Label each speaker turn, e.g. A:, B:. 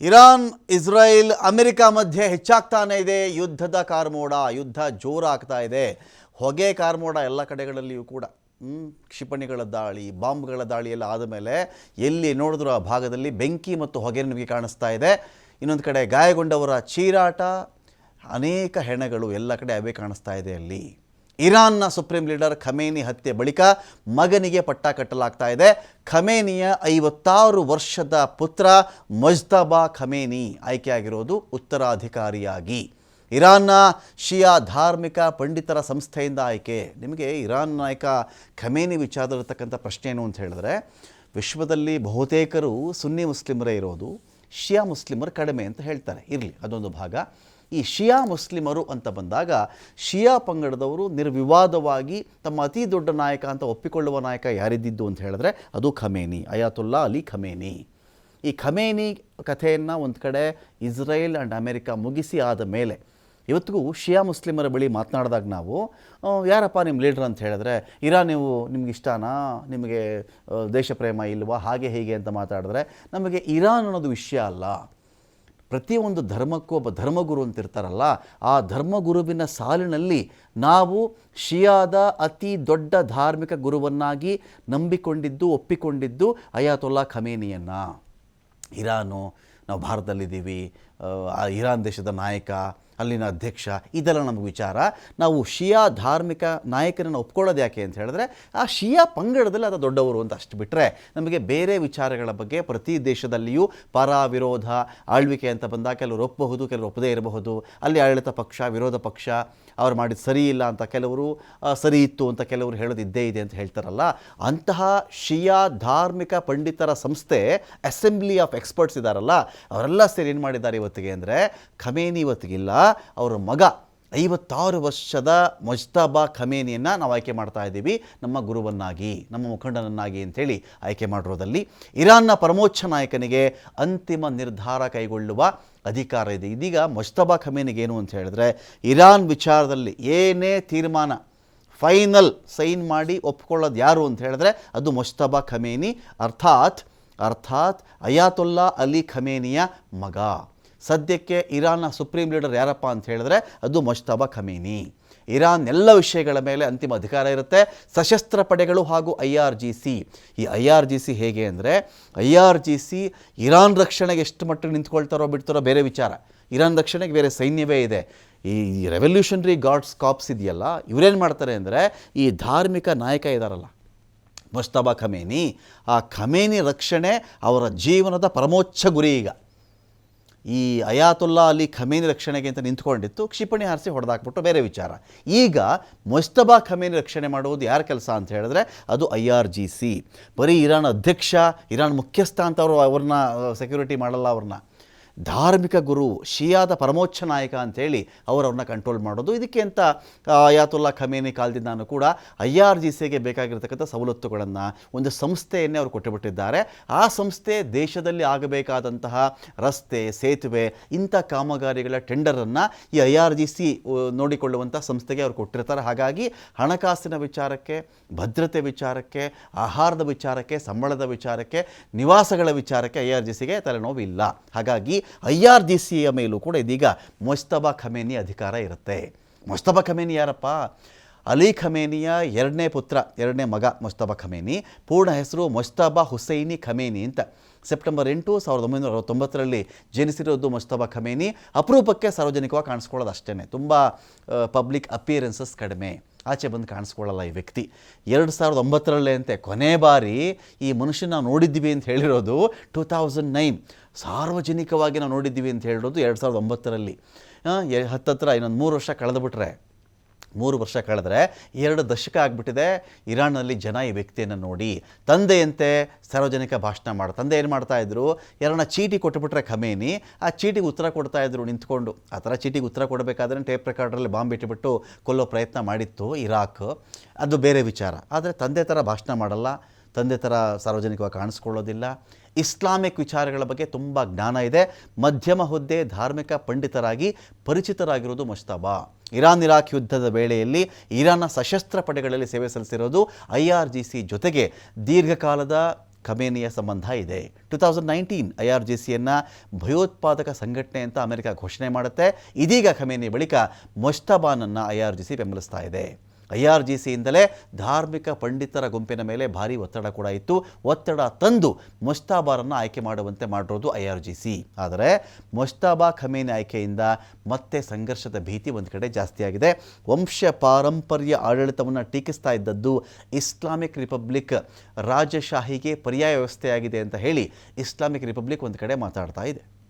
A: Iran, Israel, America ಮಧ್ಯೆ ಹೆಚ್ಚಾಗ್ತಾನೆ ಇದೆ ಯುದ್ಧದ ಕಾರ್ಮೋಡ. ಯುದ್ಧ ಜೋರಾಗ್ತಾ ಇದೆ. ಹೊಗೆ ಕಾರ್ಮೋಡ ಎಲ್ಲ ಕಡೆಗಳಲ್ಲಿಯೂ ಕೂಡ. ಕ್ಷಿಪಣಿಗಳ ದಾಳಿ, ಬಾಂಬ್ಗಳ ದಾಳಿ ಎಲ್ಲ ಆದಮೇಲೆ ಎಲ್ಲಿ ನೋಡಿದ್ರು ಆ ಭಾಗದಲ್ಲಿ ಬೆಂಕಿ ಮತ್ತು ಹೊಗೆ ನಿಮಗೆ ಕಾಣಿಸ್ತಾ ಇದೆ. ಇನ್ನೊಂದು ಕಡೆ ಗಾಯಗೊಂಡವರ ಚೀರಾಟ, ಅನೇಕ ಹೆಣಗಳು ಎಲ್ಲ ಕಡೆ ಅವೇ ಕಾಣಿಸ್ತಾ ಇದೆ. ಅಲ್ಲಿ ಇರಾನ್ನ ಸುಪ್ರೀಂ ಲೀಡರ್ ಖಮೇನಿ ಹತ್ಯೆ ಬಳಿಕ ಮಗನಿಗೆ ಪಟ್ಟ ಕಟ್ಟಲಾಗ್ತಾ ಇದೆ. ಖಮೇನಿಯ 56 ವರ್ಷದ ಪುತ್ರ ಮುಜ್ತಬಾ ಖಮೇನಿ ಆಯ್ಕೆಯಾಗಿರೋದು ಉತ್ತರಾಧಿಕಾರಿಯಾಗಿ. ಇರಾನ್ನ ಶಿಯಾ ಧಾರ್ಮಿಕ ಪಂಡಿತರ ಸಂಸ್ಥೆಯಿಂದ ಆಯ್ಕೆ. ನಿಮಗೆ ಇರಾನ್ ನಾಯಕ ಖಮೇನಿ ವಿಚಾರದಲ್ಲಿರ್ತಕ್ಕಂಥ ಪ್ರಶ್ನೆ ಏನು ಅಂತ ಹೇಳಿದ್ರೆ, ವಿಶ್ವದಲ್ಲಿ ಬಹುತೇಕರು ಸುನ್ನಿ ಮುಸ್ಲಿಮರೇ ಇರೋದು, ಶಿಯಾ ಮುಸ್ಲಿಮರು ಕಡಿಮೆ ಅಂತ ಹೇಳ್ತಾರೆ. ಇರಲಿ, ಅದೊಂದು ಭಾಗ. ಈ ಶಿಯಾ ಮುಸ್ಲಿಮರು ಅಂತ ಬಂದಾಗ ಶಿಯಾ ಪಂಗಡದವರು ನಿರ್ವಿವಾದವಾಗಿ ತಮ್ಮ ಅತಿ ದೊಡ್ಡ ನಾಯಕ ಅಂತ ಒಪ್ಪಿಕೊಳ್ಳುವ ನಾಯಕ ಯಾರಿದ್ದಿದ್ದು ಅಂತ ಹೇಳಿದ್ರೆ ಅದು ಖಮೇನಿ, ಅಯಾತುಲ್ಲಾ ಅಲಿ ಖಮೇನಿ. ಈ ಖಮೇನಿ ಕಥೆಯನ್ನು ಒಂದು ಕಡೆ ಇಸ್ರೇಲ್ ಆ್ಯಂಡ್ ಅಮೆರಿಕ ಮುಗಿಸಿ ಆದ ಮೇಲೆ ಇವತ್ತಿಗೂ ಶಿಯಾ ಮುಸ್ಲಿಮರ ಬಳಿ ಮಾತನಾಡಿದಾಗ ನಾವು, ಯಾರಪ್ಪ ನಿಮ್ಮ ಲೀಡ್ರ್ ಅಂತ ಹೇಳಿದ್ರೆ, ಇರಾನ್ ನಿಮ್ಗೆ ಇಷ್ಟನಾ, ನಿಮಗೆ ದೇಶ ಪ್ರೇಮ ಇಲ್ವಾ, ಹಾಗೆ ಹೀಗೆ ಅಂತ ಮಾತಾಡಿದ್ರೆ, ನಮಗೆ ಇರಾನ್ ಅನ್ನೋದು ವಿಷಯ ಅಲ್ಲ. ಪ್ರತಿಯೊಂದು ಧರ್ಮಕ್ಕೂ ಒಬ್ಬ ಧರ್ಮಗುರು ಅಂತಿರ್ತಾರಲ್ಲ, ಆ ಧರ್ಮಗುರುವಿನ ಸಾಲಿನಲ್ಲಿ ನಾವು ಶಿಯಾದ ಅತಿ ದೊಡ್ಡ ಧಾರ್ಮಿಕ ಗುರುವನ್ನಾಗಿ ನಂಬಿಕೊಂಡಿದ್ದು, ಒಪ್ಪಿಕೊಂಡಿದ್ದು ಅಯಾತುಲ್ಲಾ ಖಮೇನಿಯನ್ನು. ಇರಾನು, ನಾವು ಭಾರತದಲ್ಲಿದ್ದೀವಿ, ಇರಾನ್ ದೇಶದ ನಾಯಕ, ಅಲ್ಲಿನ ಅಧ್ಯಕ್ಷ, ಇದೆಲ್ಲ ನಮಗೆ ವಿಚಾರ. ನಾವು ಶಿಯಾ ಧಾರ್ಮಿಕ ನಾಯಕರನ್ನು ಒಪ್ಕೊಳ್ಳೋದು ಯಾಕೆ ಅಂತ ಹೇಳಿದ್ರೆ, ಆ ಶಿಯಾ ಪಂಗಡದಲ್ಲಿ ಅದು ದೊಡ್ಡವರು ಅಂತ ಅಷ್ಟು ಬಿಟ್ಟರೆ ನಮಗೆ ಬೇರೆ ವಿಚಾರಗಳ ಬಗ್ಗೆ ಪ್ರತಿ ದೇಶದಲ್ಲಿಯೂ ಪರ ವಿರೋಧ ಆಳ್ವಿಕೆ ಅಂತ ಬಂದಾಗ ಕೆಲವರು ಒಪ್ಪಬಹುದು, ಕೆಲವರು ಒಪ್ಪದೇ ಇರಬಹುದು. ಅಲ್ಲಿ ಆಡಳಿತ ಪಕ್ಷ, ವಿರೋಧ ಪಕ್ಷ, ಅವ್ರು ಮಾಡಿದ್ದು ಸರಿ ಇಲ್ಲ ಅಂತ ಕೆಲವರು, ಸರಿ ಇತ್ತು ಅಂತ ಕೆಲವರು ಹೇಳೋದು ಇದ್ದೇ ಇದೆ ಅಂತ ಹೇಳ್ತಾರಲ್ಲ, ಅಂತಹ ಶಿಯಾ ಧಾರ್ಮಿಕ ಪಂಡಿತರ ಸಂಸ್ಥೆ ಅಸೆಂಬ್ಲಿ ಆಫ್ ಎಕ್ಸ್ಪರ್ಟ್ಸ್ ಇದ್ದಾರಲ್ಲ, ಅವರೆಲ್ಲ ಸೇರಿ ಏನು ಮಾಡಿದ್ದಾರೆ ಇವತ್ತಿಗೆ ಅಂದರೆ, ಖಮೇನಿ ಇವತ್ತಿಗಿಲ್ಲ, ಅವರ ಮಗ 56 ವರ್ಷದ ಮುಜ್ತಬಾ ಖಮೇನಿಯನ್ನು ನಾವು ಆಯ್ಕೆ ಮಾಡ್ತಾ ಇದ್ದೀವಿ ನಮ್ಮ ಗುರುವನ್ನಾಗಿ, ನಮ್ಮ ಮುಖಂಡನನ್ನಾಗಿ ಅಂಥೇಳಿ ಆಯ್ಕೆ ಮಾಡಿರೋದಲ್ಲಿ ಇರಾನ್ನ ಪರಮೋಚ್ಚ ನಾಯಕನಿಗೆ ಅಂತಿಮ ನಿರ್ಧಾರ ಕೈಗೊಳ್ಳುವ ಅಧಿಕಾರ ಇದೆ. ಇದೀಗ ಮುಜ್ತಬಾ ಖಮೇನಿಗೆ ಏನು ಅಂತ ಹೇಳಿದ್ರೆ, ಇರಾನ್ ವಿಚಾರದಲ್ಲಿ ಏನೇ ತೀರ್ಮಾನ ಫೈನಲ್ ಸೈನ್ ಮಾಡಿ ಒಪ್ಕೊಳ್ಳೋದು ಯಾರು ಅಂತ ಹೇಳಿದ್ರೆ ಅದು ಮುಜ್ತಬಾ ಖಮೇನಿ, ಅರ್ಥಾತ್ ಅಯಾತುಲ್ಲಾ ಅಲಿ ಖಮೇನಿಯ ಮಗ. ಸದ್ಯಕ್ಕೆ ಇರಾನ್ನ ಸುಪ್ರೀಂ ಲೀಡರ್ ಯಾರಪ್ಪ ಅಂತ ಹೇಳಿದ್ರೆ ಅದು ಮುಜ್ತಬಾ ಖಮೇನಿ. ಇರಾನ್ ಎಲ್ಲ ವಿಷಯಗಳ ಮೇಲೆ ಅಂತಿಮ ಅಧಿಕಾರ ಇರುತ್ತೆ. ಸಶಸ್ತ್ರ ಪಡೆಗಳು ಹಾಗೂ IRGC. ಈ IRGC ಹೇಗೆ ಅಂದರೆ, IRGC ಇರಾನ್ ರಕ್ಷಣೆಗೆ ಎಷ್ಟು ಮಟ್ಟಿಗೆ ನಿಂತ್ಕೊಳ್ತಾರೋ ಬಿಡ್ತಾರೋ ಬೇರೆ ವಿಚಾರ. ಇರಾನ್ ರಕ್ಷಣೆಗೆ ಬೇರೆ ಸೈನ್ಯವೇ ಇದೆ. ಈ ರೆವಲ್ಯೂಷನರಿ ಗಾರ್ಡ್ಸ್ ಕಾರ್ಪ್ಸ್ ಇದೆಯಲ್ಲ, ಇವರೇನು ಮಾಡ್ತಾರೆ ಅಂದರೆ, ಈ ಧಾರ್ಮಿಕ ನಾಯಕ ಇದ್ದಾರಲ್ಲ ಮುಜ್ತಬಾ ಖಮೇನಿ, ಆ ಖಮೇನಿ ರಕ್ಷಣೆ ಅವರ ಜೀವನದ ಪರಮೋಚ್ಚ ಗುರಿ. ಈಗ ಈ ಅಯಾತುಲ್ಲಾ ಅಲಿ ಖಮೇನಿ ರಕ್ಷಣೆಗೆ ಅಂತ ನಿಂತ್ಕೊಂಡಿತ್ತು, ಕ್ಷಿಪಣಿ ಹಾರಿಸಿ ಹೊಡೆದಾಕ್ಬಿಟ್ಟು ಬೇರೆ ವಿಚಾರ. ಈಗ ಮುಜ್ತಬಾ ಖಮೇನಿ ರಕ್ಷಣೆ ಮಾಡುವುದು ಯಾರ ಕೆಲಸ ಅಂತ ಹೇಳಿದ್ರೆ ಅದು IRGC. ಬರೀ ಇರಾನ್ ಅಧ್ಯಕ್ಷ, ಇರಾನ್ ಮುಖ್ಯಸ್ಥ ಅಂತ ಅವ್ರನ್ನ ಸೆಕ್ಯೂರಿಟಿ ಮಾಡಲ್ಲ. ಅವ್ರನ್ನ ಧಾರ್ಮಿಕ ಗುರು, ಶಿಯಾದ ಪರಮೋಚ್ಚ ನಾಯಕ ಅಂಥೇಳಿ ಅವ್ರನ್ನ ಕಂಟ್ರೋಲ್ ಮಾಡೋದು. ಇದಕ್ಕೆ ಅಂತ ಅಯಾತುಲ್ಲಾ ಖಮೇನಿ ಕಾಲದಿಂದಾನು ಕೂಡ IRGCಗೆ ಬೇಕಾಗಿರ್ತಕ್ಕಂಥ ಸವಲತ್ತುಗಳನ್ನು, ಒಂದು ಸಂಸ್ಥೆಯನ್ನೇ ಅವರು ಕೊಟ್ಟುಬಿಟ್ಟಿದ್ದಾರೆ. ಆ ಸಂಸ್ಥೆ ದೇಶದಲ್ಲಿ ಆಗಬೇಕಾದಂತಹ ರಸ್ತೆ, ಸೇತುವೆ, ಇಂಥ ಕಾಮಗಾರಿಗಳ ಟೆಂಡರನ್ನು ಈ IRGC ನೋಡಿಕೊಳ್ಳುವಂಥ ಸಂಸ್ಥೆಗೆ ಅವರು ಕೊಟ್ಟಿರ್ತಾರೆ. ಹಾಗಾಗಿ ಹಣಕಾಸಿನ ವಿಚಾರಕ್ಕೆ, ಭದ್ರತೆ ವಿಚಾರಕ್ಕೆ, ಆಹಾರದ ವಿಚಾರಕ್ಕೆ, ಸಂಬಳದ ವಿಚಾರಕ್ಕೆ, ನಿವಾಸಗಳ ವಿಚಾರಕ್ಕೆ IRGCಗೆ ತಲೆನೋವು ಇಲ್ಲ. ಹಾಗಾಗಿ IRGCಯ ಮೇಲೂ ಕೂಡ ಇದೀಗ ಮುಜ್ತಬಾ ಖಮೇನಿ ಅಧಿಕಾರ ಇರುತ್ತೆ. ಮುಜ್ತಬಾ ಖಮೇನಿ ಯಾರಪ್ಪ? ಅಲಿ ಖಮೇನಿಯ ಎರಡನೇ ಪುತ್ರ, ಎರಡನೇ ಮಗ ಮುಜ್ತಬಾ ಖಮೇನಿ. ಪೂರ್ಣ ಹೆಸರು ಮುಜ್ತಬಾ ಹುಸೈನಿ ಖಮೇನಿ ಅಂತ. ಸೆಪ್ಟೆಂಬರ್ 8, 1969ರಲ್ಲಿ ಜನಿಸಿರೋದು ಮುಜ್ತಬಾ ಖಮೇನಿ. ಅಪರೂಪಕ್ಕೆ ಸಾರ್ವಜನಿಕವಾಗಿ ಕಾಣಿಸ್ಕೊಳ್ಳೋದು ಅಷ್ಟೇ, ತುಂಬ ಪಬ್ಲಿಕ್ ಅಪಿಯರೆನ್ಸಸ್ ಕಡಿಮೆ, ಆಚೆ ಬಂದು ಕಾಣಿಸ್ಕೊಳ್ಳಲ್ಲ ಈ ವ್ಯಕ್ತಿ. 2009ರಲ್ಲೇ ಅಂತೆ ಕೊನೆ ಬಾರಿ ಈ ಮನುಷ್ಯನ ನೋಡಿದ್ದೀವಿ ಅಂತ ಹೇಳಿರೋದು 2009. ಸಾರ್ವಜನಿಕವಾಗಿ ನಾವು ನೋಡಿದ್ದೀವಿ ಅಂತ ಹೇಳಿರೋದು 2009ರಲ್ಲಿ. ಹತ್ತತ್ರ ಇನ್ನೊಂದು 3 ವರ್ಷ ಕಳೆದುಬಿಟ್ರೆ, 3 ವರ್ಷ ಕಳೆದ್ರೆ 2 ದಶಕ ಆಗಿಬಿಟ್ಟಿದೆ ಇರಾನ್ನಲ್ಲಿ ಜನ ಈ ವ್ಯಕ್ತಿಯನ್ನು ನೋಡಿ. ತಂದೆಯಂತೆ ಸಾರ್ವಜನಿಕ ಭಾಷಣ ಮಾಡಿ, ತಂದೆ ಏನು ಮಾಡ್ತಾಯಿದ್ರು, ಯಾರನ್ನ ಚೀಟಿ ಕೊಟ್ಟುಬಿಟ್ರೆ ಖಮೇನಿ ಆ ಚೀಟಿಗೆ ಉತ್ತರ ಕೊಡ್ತಾಯಿದ್ರು ನಿಂತ್ಕೊಂಡು. ಆ ಥರ ಚೀಟಿಗೆ ಉತ್ತರ ಕೊಡಬೇಕಾದ್ರೆ ಟೇಪ್ ರೆಕಾರ್ಡ್ರಲ್ಲಿ ಬಾಂಬ್ ಇಟ್ಟುಬಿಟ್ಟು ಕೊಲ್ಲೋ ಪ್ರಯತ್ನ ಮಾಡಿತ್ತು ಇರಾಕ್, ಅದು ಬೇರೆ ವಿಚಾರ. ಆದರೆ ತಂದೆ ಥರ ಭಾಷಣ ಮಾಡಲ್ಲ, ತಂದೆ ಥರ ಸಾರ್ವಜನಿಕವಾಗಿ ಕಾಣಿಸ್ಕೊಳ್ಳೋದಿಲ್ಲ. ಇಸ್ಲಾಮಿಕ್ ವಿಚಾರಗಳ ಬಗ್ಗೆ ತುಂಬ ಜ್ಞಾನ ಇದೆ. ಮಧ್ಯಮ ಹುದ್ದೆ ಧಾರ್ಮಿಕ ಪಂಡಿತರಾಗಿ ಪರಿಚಿತರಾಗಿರೋದು ಮುಜ್ತಬಾ. ಇರಾನ್ ಇರಾಕ್ ಯುದ್ಧದ ವೇಳೆಯಲ್ಲಿ ಇರಾನ್ನ ಸಶಸ್ತ್ರ ಪಡೆಗಳಲ್ಲಿ ಸೇವೆ ಸಲ್ಲಿಸಿರೋದು. IRGC ಜೊತೆಗೆ ದೀರ್ಘಕಾಲದ ಖಮೇನಿಯ ಸಂಬಂಧ ಇದೆ. 2019 IRGCಯನ್ನು ಭಯೋತ್ಪಾದಕ ಸಂಘಟನೆ ಅಂತ ಅಮೆರಿಕ ಘೋಷಣೆ ಮಾಡುತ್ತೆ. ಇದೀಗ ಖಮೇನಿ ಬಳಿಕ ಮೊಜ್ತಬಾನನ್ನು IRGC ಬೆಂಬಲಿಸ್ತಾ ಇದೆ. IRGCಯಿಂದಲೇ ಧಾರ್ಮಿಕ ಪಂಡಿತರ ಗುಂಪಿನ ಮೇಲೆ ಭಾರಿ ಒತ್ತಡ ಕೂಡ ಇತ್ತು. ಒತ್ತಡ ತಂದು ಮೊಜ್ತಬಾರನ್ನು ಆಯ್ಕೆ ಮಾಡುವಂತೆ ಮಾಡಿರೋದು IRGC. ಆದರೆ ಮೊಜ್ತಬಾ ಖಮೇನಿ ಆಯ್ಕೆಯಿಂದ ಮತ್ತೆ ಸಂಘರ್ಷದ ಭೀತಿ ಒಂದು ಕಡೆ ಜಾಸ್ತಿಯಾಗಿದೆ. ವಂಶ ಪಾರಂಪರ್ಯ ಆಡಳಿತವನ್ನು ಟೀಕಿಸ್ತಾ ಇದ್ದದ್ದು ಇಸ್ಲಾಮಿಕ್ ರಿಪಬ್ಲಿಕ್ ರಾಜಶಾಹಿಗೆ ಪರ್ಯಾಯ ವ್ಯವಸ್ಥೆಯಾಗಿದೆ ಅಂತ ಹೇಳಿ ಇಸ್ಲಾಮಿಕ್ ರಿಪಬ್ಲಿಕ್ ಒಂದು ಕಡೆ ಮಾತಾಡ್ತಾ ಇದೆ.